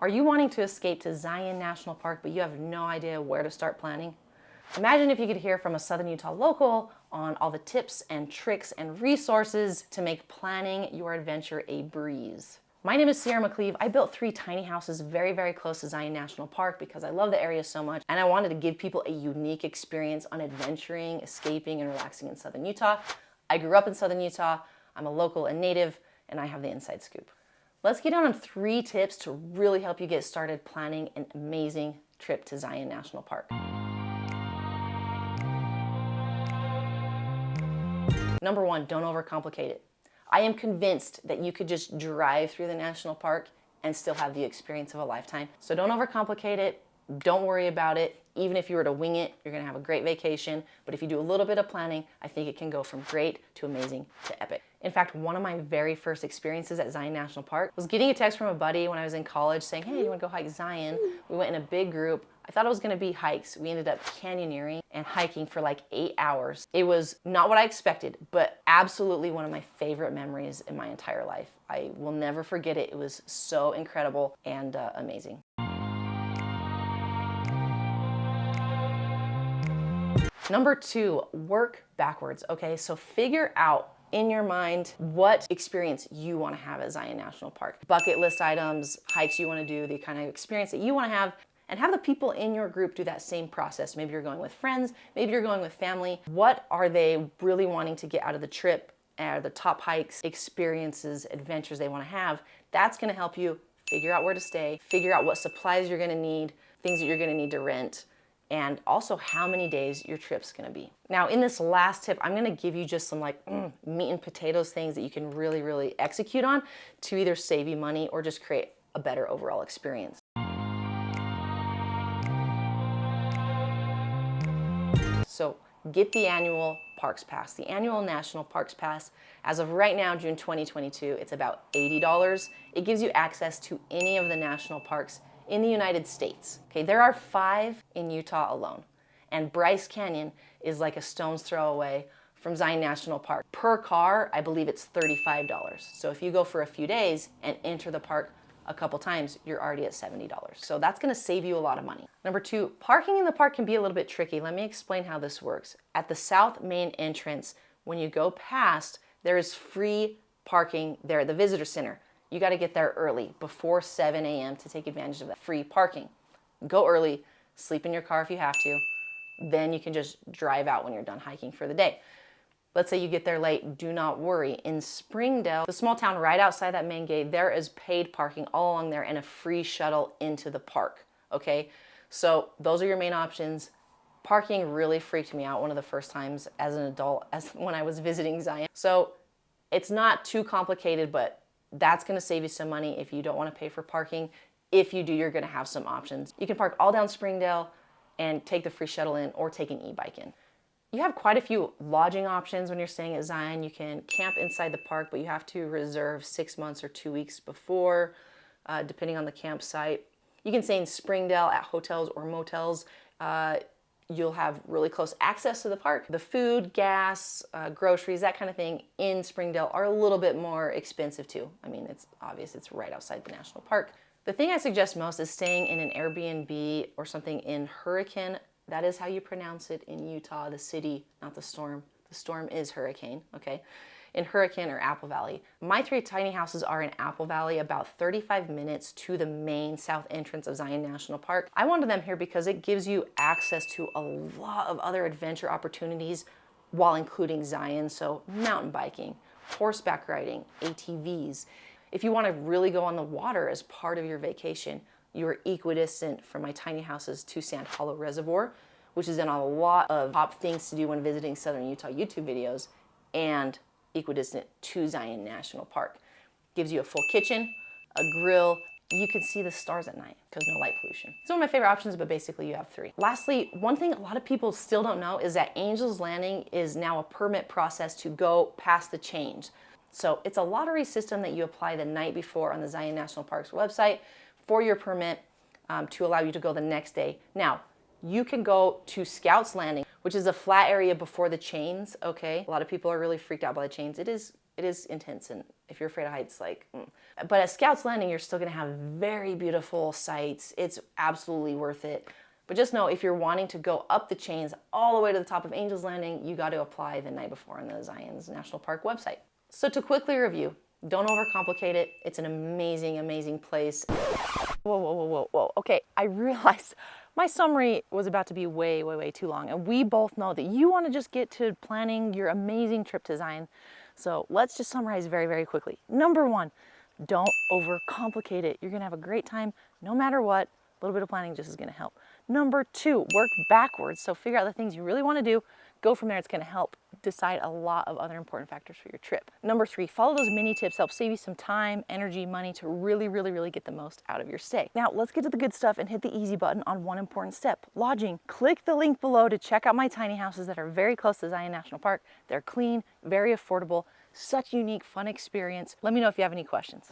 Are you wanting to escape to Zion National Park, but you have no idea where to start planning? Imagine if you could hear from a Southern Utah local on all the tips and tricks and resources to make planning your adventure a breeze. My name is Sierra McCleve. I built 3 tiny houses very, very close to Zion National Park because I love the area so much, and I wanted to give people a unique experience on adventuring, escaping, and relaxing in Southern Utah. I grew up in Southern Utah. I'm a local and native, and I have the inside scoop. Let's get down on 3 tips to really help you get started planning an amazing trip to Zion National Park. Number 1, don't overcomplicate it. I am convinced that you could just drive through the national park and still have the experience of a lifetime. So don't overcomplicate it. Don't worry about it. Even if you were to wing it, you're gonna have a great vacation. But if you do a little bit of planning, I think it can go from great to amazing to epic. In fact, one of my very first experiences at Zion National Park was getting a text from a buddy when I was in college saying, hey, you wanna go hike Zion? We went in a big group. I thought it was gonna be hikes. We ended up canyoneering and hiking for like 8 hours. It was not what I expected, but absolutely one of my favorite memories in my entire life. I will never forget it. It was so incredible and amazing. Number 2, work backwards, okay? So figure out in your mind what experience you wanna have at Zion National Park. Bucket list items, hikes you wanna do, the kind of experience that you wanna have, and have the people in your group do that same process. Maybe you're going with friends, maybe you're going with family. What are they really wanting to get out of the trip? The top hikes, experiences, adventures they wanna have? That's gonna help you figure out where to stay, figure out what supplies you're gonna need, things that you're gonna need to rent, and also how many days your trip's gonna be. Now, in this last tip, I'm gonna give you just some like meat and potatoes things that you can really, really execute on to either save you money or just create a better overall experience. So get the annual Parks Pass. The annual National Parks Pass, as of right now, June 2022, it's about $80. It gives you access to any of the national parks in the United States. Okay, there are 5 in Utah alone, and Bryce Canyon is like a stone's throw away from Zion National Park. Per car, I believe it's $35. So if you go for a few days and enter the park a couple times, you're already at $70. So that's gonna save you a lot of money. Number 2, parking in the park can be a little bit tricky. Let me explain how this works. At the south main entrance, when you go past, there is free parking there at the visitor center. You gotta get there early, before 7 a.m. to take advantage of that free parking. Go early, sleep in your car if you have to, then you can just drive out when you're done hiking for the day. Let's say you get there late, do not worry. In Springdale, the small town right outside that main gate, there is paid parking all along there and a free shuttle into the park, okay? So those are your main options. Parking really freaked me out one of the first times as an adult, when I was visiting Zion. So it's not too complicated, but that's gonna save you some money if you don't wanna pay for parking. If you do, you're gonna have some options. You can park all down Springdale and take the free shuttle in or take an e-bike in. You have quite a few lodging options when you're staying at Zion. You can camp inside the park, but you have to reserve 6 months or 2 weeks before, depending on the campsite. You can stay in Springdale at hotels or motels. You'll have really close access to the park. The food, gas, groceries, that kind of thing in Springdale are a little bit more expensive too. I mean, it's obvious, it's right outside the national park. The thing I suggest most is staying in an Airbnb or something in Hurricane. That is how you pronounce it in Utah, the city, not the storm. The storm is hurricane, okay? In Hurricane or Apple Valley. My 3 tiny houses are in Apple Valley, about 35 minutes to the main south entrance of Zion National Park. I wanted them here because it gives you access to a lot of other adventure opportunities while including Zion. So mountain biking, horseback riding, ATVs. If you want to really go on the water as part of your vacation, you are equidistant from my tiny houses to Sand Hollow Reservoir, which is in a lot of top things to do when visiting Southern Utah YouTube videos, and equidistant to Zion National Park. Gives you a full kitchen, a grill. You can see the stars at night because no light pollution. It's one of my favorite options, but basically you have 3. Lastly, one thing a lot of people still don't know is that Angel's Landing is now a permit process to go past the change. So it's a lottery system that you apply the night before on the Zion National Park's website for your permit to allow you to go the next day. Now, you can go to Scouts Landing, which is a flat area before the chains, okay? A lot of people are really freaked out by the chains. It is It is intense, and if you're afraid of heights, like, But at Scouts Landing, you're still gonna have very beautiful sights. It's absolutely worth it. But just know, if you're wanting to go up the chains all the way to the top of Angel's Landing, you got to apply the night before on the Zion's National Park website. So to quickly review, don't overcomplicate it. It's an amazing, amazing place. Whoa. Okay, I realized my summary was about to be way too long. And we both know that you want to just get to planning your amazing trip to Zion. So let's just summarize very quickly. Number one, don't overcomplicate it. You're going to have a great time no matter what. A little bit of planning just is going to help. Number two, work backwards. So figure out the things you really want to do. Go from there. It's going to help decide a lot of other important factors for your trip. Number three, follow those mini tips. Help save you some time, energy, money to really get the most out of your stay. Now let's get to the good stuff and hit the easy button on one important step, lodging. Click the link below to check out my tiny houses that are very close to Zion National Park. They're clean, very affordable, such unique, fun experience. Let me know if you have any questions.